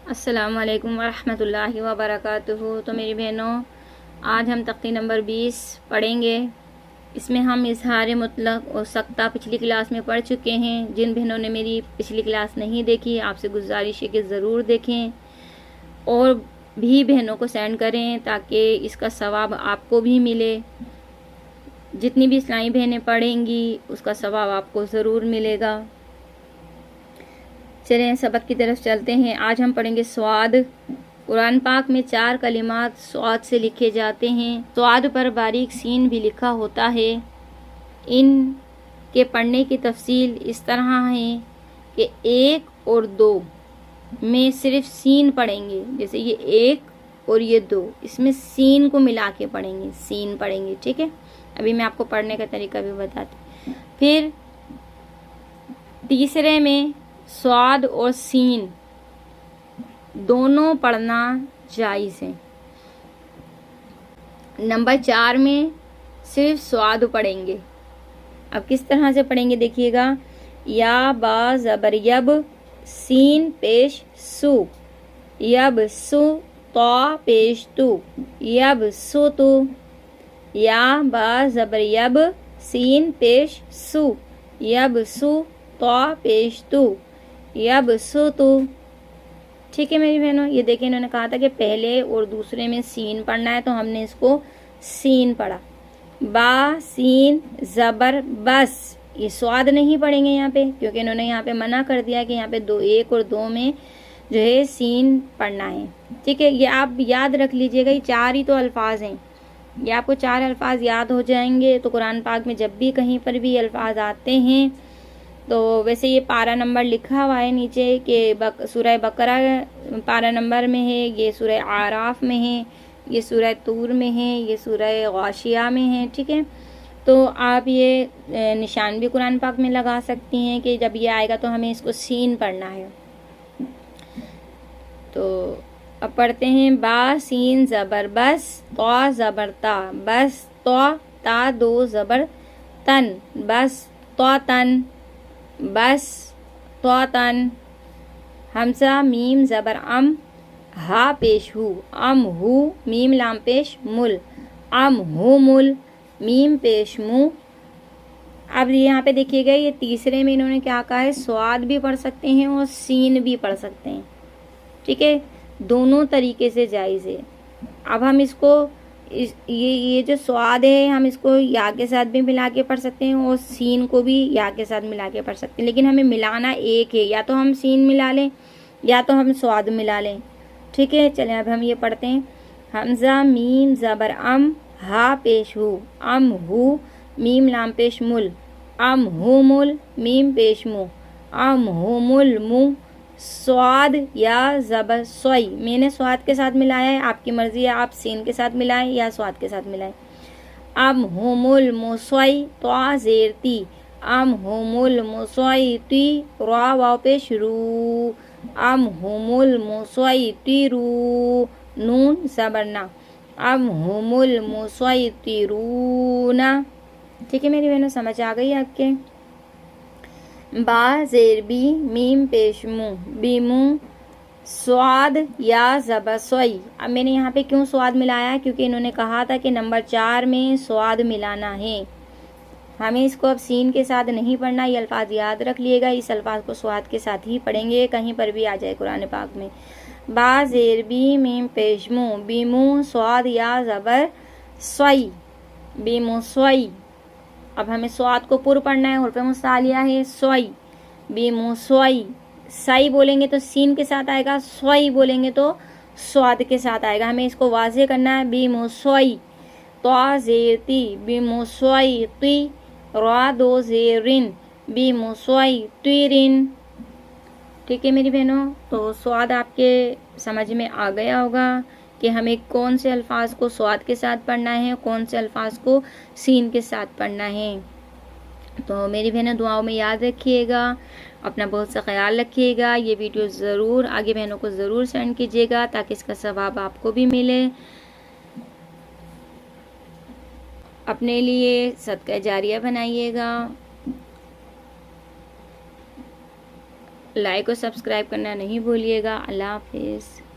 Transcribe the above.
अस्सलामुअलैकुम वरहमतुल्लाहि वबरकातुहू। तो मेरी बहनों, आज हम तख्ती नंबर 20 पढ़ेंगे। इसमें हम इजहार मुतलक और सख्ता पिछली क्लास में पढ़ चुके हैं। जिन बहनों ने मेरी पिछली क्लास नहीं देखी, आपसे गुजारिश है कि ज़रूर देखें और भी बहनों को सेंड करें ताकि इसका सवाब आपको भी मिले। जितनी भी इस्लामी बहनें पढ़ेंगी उसका सवाब आपको ज़रूर मिलेगा। चलें सबक की तरफ चलते हैं। आज हम पढ़ेंगे स्वाद। कुरान पाक में 4 कलिमात स्वाद से लिखे जाते हैं। स्वाद पर बारीक सीन भी लिखा होता है। इन के पढ़ने की तफसील इस तरह है कि 1 और 2 में सिर्फ सीन पढ़ेंगे। जैसे ये 1 और ये 2, इसमें सीन को मिला के पढ़ेंगे, सीन पढ़ेंगे। ठीक है, अभी मैं आपको पढ़ने का तरीका भी बताती। फिर तीसरे में स्वाद और सीन दोनों पढ़ना जायज़ है। नंबर 4 में सिर्फ स्वाद पढ़ेंगे। अब किस तरह से पढ़ेंगे देखिएगा। या बा ज़बर यब, सीन पेश सु, यब सु, तो पेश तु, यब सु तु। या बा ज़बर यब, सीन पेश सु, यब सु, तो पेश तु, यब सु तु। ठीक है मेरी बहनों, ये देखिए इन्होंने कहा था कि पहले और दूसरे में सीन पढ़ना है, तो हमने इसको सीन पढ़ा। बा सीन ज़बर बस, ये स्वाद नहीं पढ़ेंगे यहाँ पे, क्योंकि इन्होंने यहाँ पे मना कर दिया कि यहाँ पे 1 और 2 में जो है सीन पढ़ना है। ठीक है, ये आप याद रख लीजिएगा। ये 4 ही तो अल्फाज हैं, ये आपको 4 अल्फाज याद हो जाएंगे। तो कुरान पाक में जब भी कहीं पर भी अल्फाज आते हैं, तो वैसे ये पारा नंबर लिखा हुआ है नीचे कि सूरह बकरा पारा नंबर में है, ये सूरह आराफ में है, ये सूरह तूर में है, ये सूरह गाशिया में है। ठीक है, तो आप ये निशान भी कुरान पाक में लगा सकती हैं कि जब ये आएगा तो हमें इसको सीन पढ़ना है। तो अब पढ़ते हैं। बा सीन ज़बर बस, तो ज़बर ता बस, तो ता 2 ज़बर तन, बस तो तन, बस तो तन। हमजा मीम ज़बर अम, हा पेश हु, अम हु, मीम लाम पेश मुल, अम हु मुल, मीम पेश मु। अब यहाँ पे देखिएगा, ये तीसरे में इन्होंने क्या कहा है, स्वाद भी पढ़ सकते हैं और सीन भी पढ़ सकते हैं। ठीक है, दोनों तरीके से जायज़ है। अब हम इसको ये जो स्वाद है, हम इसको या के साथ भी मिला के पढ़ सकते हैं और सीन को भी या के साथ मिला के पढ़ सकते हैं, लेकिन हमें मिलाना एक है। या तो हम सीन मिला लें या तो हम स्वाद मिला लें। ठीक है, चलें अब हम ये पढ़ते हैं। हमजा मीम ज़बर अम, हा पेश हु, अम हु, मीम लाम पेश मुल, अम हु मुल, मीम पेश मु, अम हु मुल मु। स्वाद या ज़बर सोई, मैंने स्वाद के साथ मिलाया है, आपकी मर्जी है आप सीन के साथ मिलाएं या स्वाद के साथ मिलाएं। अम हुमुल मुसोई तो ज़ेरती, अम हुमुल मुसोई ती, रा वाव पे शुरू, अम हुमुल मुसोई तीरू, नून ज़बरना, अम हुमुल मुसोई तीरूना। ठीक है मेरी बहनों, समझ आ गई आपके। बा ज़ेर बी, मीम पेश मु, बीमू, स्वाद या ज़बसोई। अब मैंने यहाँ पे क्यों स्वाद मिलाया, क्योंकि इन्होंने कहा था कि नंबर 4 में स्वाद मिलाना है। हमें इसको अब सीन के साथ नहीं पढ़ना, ये अल्फाज याद रख लिएगा। इस अल्फाज को स्वाद के साथ ही पढ़ेंगे, कहीं पर भी आ जाए कुरान पाक में। बा ज़ेर बी, मीम पेश मु, बीमू, स्वाद या ज़बर सोई, बीमू सोई। अब हमें स्वाद को पुर पढ़ना है, हुर्फ़े मुस्तालिया है सोई, बीमू सोई। सई बोलेंगे तो सीन के साथ आएगा, सोई बोलेंगे तो स्वाद के साथ आएगा। हमें इसको वाज़े करना है। बीमू सोई, तो ज़ेरती, बीमू सोई ती, रा 2 ज़ेरिन, बीमू सोई तीरिन। ठीक है मेरी बहनों, तो स्वाद आपके समझ में आ गया होगा कि हमें कौन से अल्फाज को स्वाद के साथ पढ़ना है, कौन से अल्फाज को सीन के साथ पढ़ना है। तो मेरी बहनों, दुआओं में याद रखिएगा, अपना बहुत सा ख्याल रखिएगा। ये वीडियो ज़रूर आगे बहनों को ज़रूर सेंड कीजिएगा ताकि इसका सवाब आपको भी मिले। अपने लिए सदका जारिया बनाइएगा। लाइक और सब्सक्राइब करना नहीं भूलिएगा। अल्लाह हाफिज़।